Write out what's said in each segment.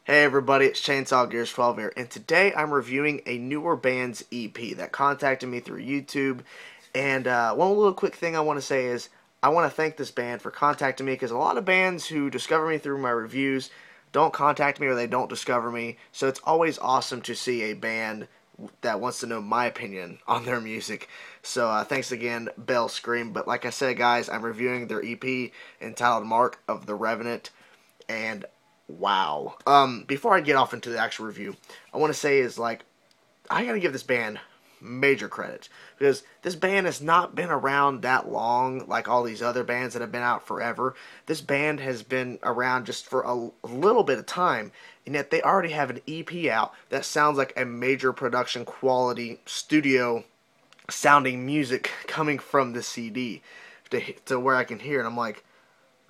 Hey everybody, it's Chainsaw Gears 12 here, and today I'm reviewing a newer band's EP that contacted me through YouTube. And one little quick thing I want to say is I want to thank this band for contacting me, because a lot of bands who discover me through my reviews don't contact me or they don't discover me. So it's always awesome to see a band that wants to know my opinion on their music. So thanks again, BaleScream. But like I said, guys, I'm reviewing their EP entitled Mark of the Revenant, and wow. Before I get off into the actual review, I want to say is, like, I gotta give this band major credit, because this band has not been around that long like all these other bands that have been out forever. This band has been around just for a little bit of time, and yet they already have an EP out that sounds like a major production quality studio sounding music coming from the CD to where I can hear it. I'm like,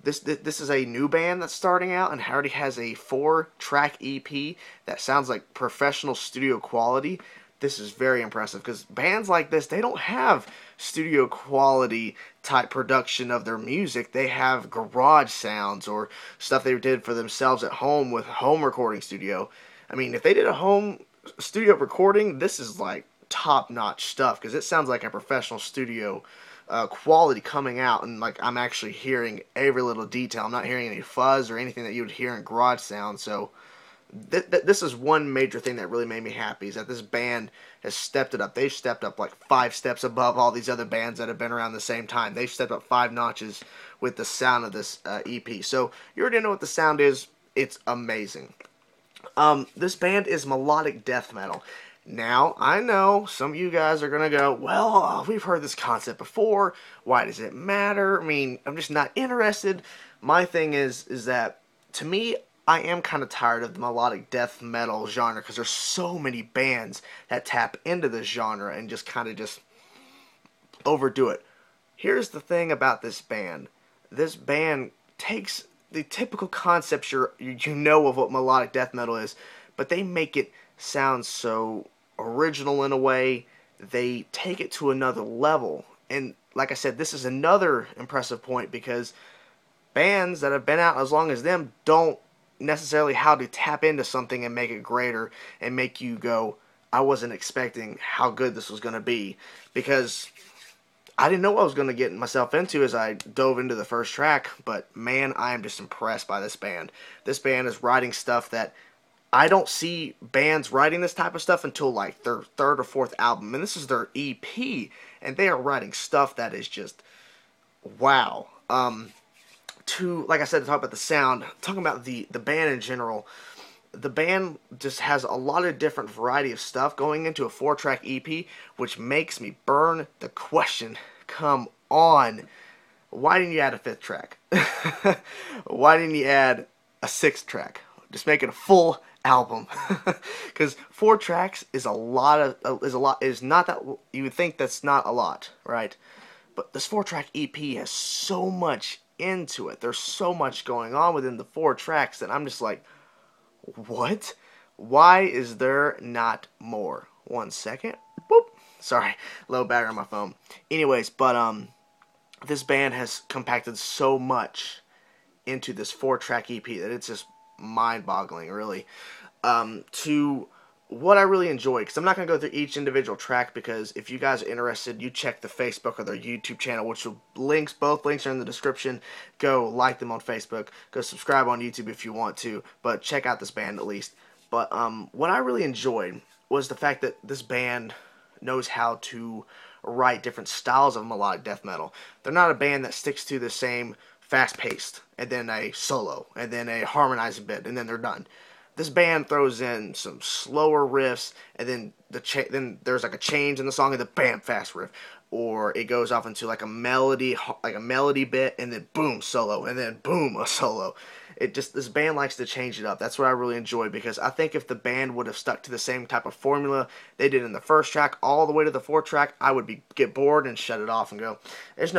This is a new band that's starting out and already has a 4-track EP that sounds like professional studio quality. This is very impressive, because bands like this, they don't have studio quality type production of their music. They have garage sounds or stuff they did for themselves at home with home recording studio. I mean, if they did a home studio recording, this is like top-notch stuff, because it sounds like a professional studio quality coming out, and like I'm actually hearing every little detail. I'm not hearing any fuzz or anything that you would hear in garage sound. So this is one major thing that really made me happy, is that this band has stepped it up. They've stepped up like 5 steps above all these other bands that have been around the same time. They've stepped up 5 notches with the sound of this EP. So you already know what the sound is. It's amazing. This band is melodic death metal. Now, I know some of you guys are going to go, well, we've heard this concept before. Why does it matter? I mean, I'm just not interested. My thing is that, to me, I am kind of tired of the melodic death metal genre, because there's so many bands that tap into this genre and just kind of just overdo it. Here's the thing about this band. This band takes the typical concepts you know of what melodic death metal is, but they make it sound so original in a way. They take it to another level, and like I said, this is another impressive point, because bands that have been out as long as them don't necessarily how to tap into something and make it greater and make you go, I wasn't expecting how good this was going to be, because I didn't know what I was going to get myself into as I dove into the first track. But man, I am just impressed by this band. This band is writing stuff that I don't see bands writing this type of stuff until like their 3rd or 4th album, and this is their EP, and they are writing stuff that is just wow. Like I said, to talk about the sound, talking about the band in general, the band just has a lot of different variety of stuff going into a 4-track EP, which makes me burn the question. Come on, why didn't you add a 5th track? Why didn't you add a 6th track? Just make it a full album, because 4 tracks is a lot. Is not that you would think that's not a lot, right? But this 4-track EP has so much into it. There's so much going on within the 4 tracks that I'm just like, what? Why is there not more? 1 second. Boop. Sorry, low battery on my phone. Anyways, but this band has compacted so much into this 4-track EP that it's just mind-boggling, really. To what I really enjoyed, because I'm not going to go through each individual track, because if you guys are interested, you check the Facebook or their YouTube channel, which will both links are in the description. Go like them on Facebook, go subscribe on YouTube if you want to, but check out this band at least. But what I really enjoyed was the fact that this band knows how to write different styles of melodic death metal. They're not a band that sticks to the same fast-paced, and then a solo, and then a harmonizing bit, and then they're done. This band throws in some slower riffs, and then there's like a change in the song, and the bam, fast riff, or it goes off into like a melody bit, and then boom, solo, and then boom, a solo. This band likes to change it up. That's what I really enjoy, because I think if the band would have stuck to the same type of formula they did in the 1st track all the way to the 4th track, I would get bored and shut it off and go, there's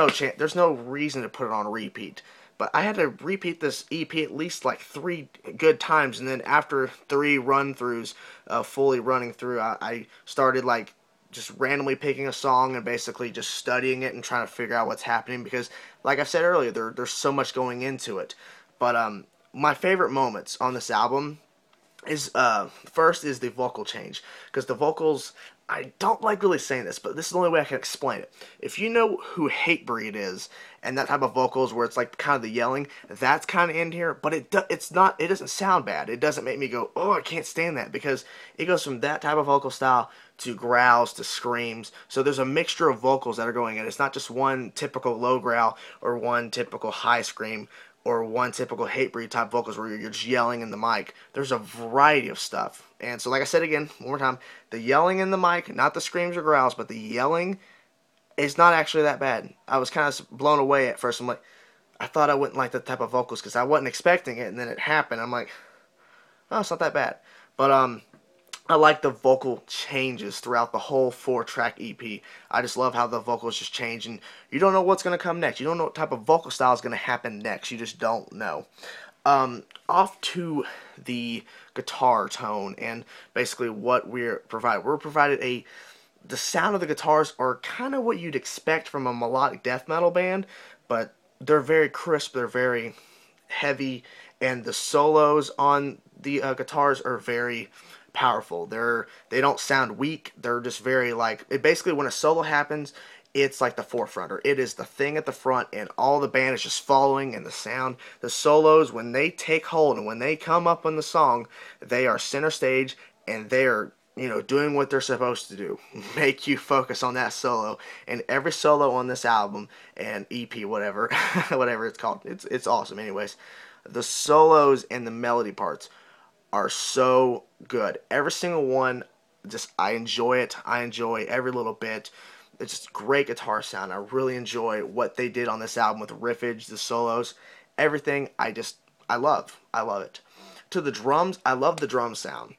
no reason to put it on repeat. But I had to repeat this EP at least like 3 good times, and then after 3 run-throughs, fully running through, I started like just randomly picking a song and basically just studying it and trying to figure out what's happening, because like I said earlier, there's so much going into it. But my favorite moments on this album is first is the vocal change, because the vocals, I don't like really saying this, but this is the only way I can explain it. If you know who Hatebreed is and that type of vocals where it's like kind of the yelling, that's kind of in here, but it doesn't sound bad. It doesn't make me go, oh, I can't stand that, because it goes from that type of vocal style to growls to screams. So there's a mixture of vocals that are going in. It's not just one typical low growl or one typical high scream or one typical Hatebreed type vocals where you're just yelling in the mic. There's a variety of stuff. And so like I said again, one more time, the yelling in the mic, not the screams or growls, but the yelling is not actually that bad. I was kind of blown away at first. I'm like, I thought I wouldn't like that type of vocals because I wasn't expecting it, and then it happened. I'm like, oh, it's not that bad. But I like the vocal changes throughout the whole 4-track EP. I just love how the vocals just change, and you don't know what's going to come next. You don't know what type of vocal style is going to happen next. You just don't know. Off to the guitar tone and basically what we're provided. We're provided the sound of the guitars are kind of what you'd expect from a melodic death metal band, but they're very crisp, they're very heavy, and the solos on the guitars are very powerful. They don't sound weak. They're just very basically when a solo happens, it's like the forefront, or it is the thing at the front, and all the band is just following, and the sound, the solos, when they take hold and when they come up on the song, they are center stage, and they are, doing what they're supposed to do. Make you focus on that solo. And every solo on this album and EP, whatever, whatever it's called, it's awesome. Anyways, the solos and the melody parts are so good. Every single one, I enjoy it. I enjoy every little bit. It's just great guitar sound. I really enjoy what they did on this album with the riffage, the solos, everything. I love it. To the drums, I love the drum sound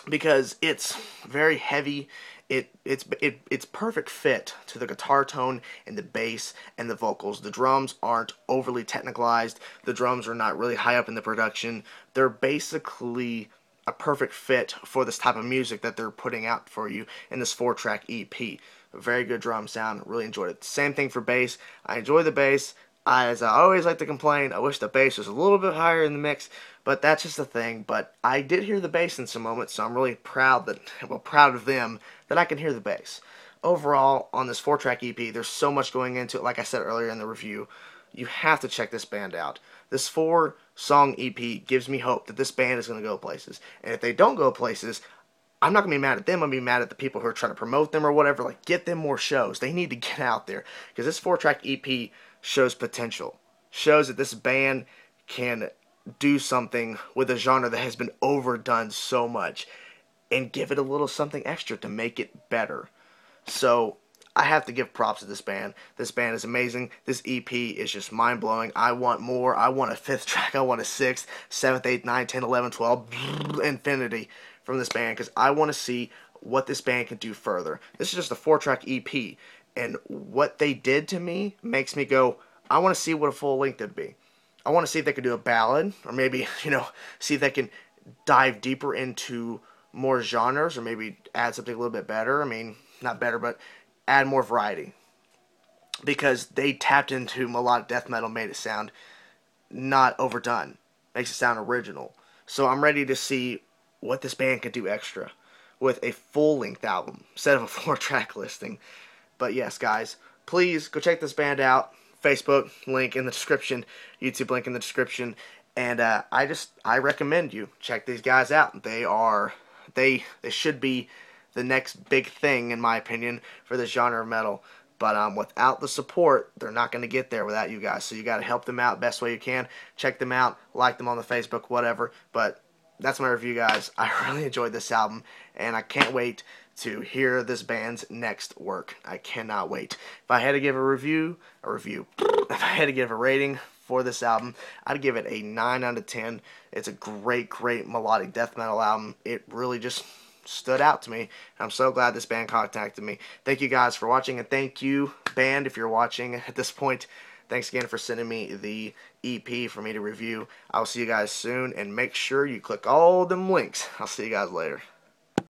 because it's very heavy. It's perfect fit to the guitar tone and the bass and the vocals. The drums aren't overly technicalized. The drums are not really high up in the production. They're basically a perfect fit for this type of music that they're putting out for you in this 4-track EP. A very good drum sound. Really enjoyed it. Same thing for bass. I enjoy the bass. As I always like to complain, I wish the bass was a little bit higher in the mix, but that's just a thing. But I did hear the bass in some moments, so I'm really proud of them that I can hear the bass. Overall, on this 4-track EP, there's so much going into it. Like I said earlier in the review, you have to check this band out. This 4-song EP gives me hope that this band is going to go places. And if they don't go places, I'm not going to be mad at them. I'm going to be mad at the people who are trying to promote them or whatever. Like, get them more shows. They need to get out there. Because this 4-track EP shows potential. Shows that this band can do something with a genre that has been overdone so much. And give it a little something extra to make it better. So, I have to give props to this band. This band is amazing. This EP is just mind-blowing. I want more. I want a 5th track. I want a 6th, 7th, 8th, 9th, 10th, 11th, 12th, infinity from this band, because I want to see what this band can do further. This is just a 4-track EP, and what they did to me makes me go, I want to see what a full length would be. I want to see if they could do a ballad, or maybe, see if they can dive deeper into more genres, or maybe add something a little bit better. I mean, not better, but add more variety. Because they tapped into melodic death metal, made it sound not overdone. Makes it sound original. So I'm ready to see what this band could do extra with a full-length album instead of a 4-track listing. But yes, guys, please go check this band out. Facebook link in the description, YouTube link in the description, and I recommend you check these guys out. They should be the next big thing, in my opinion, for this genre of metal. But without the support, they're not going to get there without you guys. So you got to help them out best way you can. Check them out, like them on the Facebook, whatever. But that's my review, guys. I really enjoyed this album, and I can't wait to hear this band's next work. I cannot wait. If I had to give a review, if I had to give a rating for this album, I'd give it a 9 out of 10. It's a great, great melodic death metal album. It really just stood out to me. I'm so glad this band contacted me. Thank you guys for watching, and thank you, band, if you're watching at this point. Thanks again for sending me the EP for me to review. I'll see you guys soon, and make sure you click all them links. I'll see you guys later.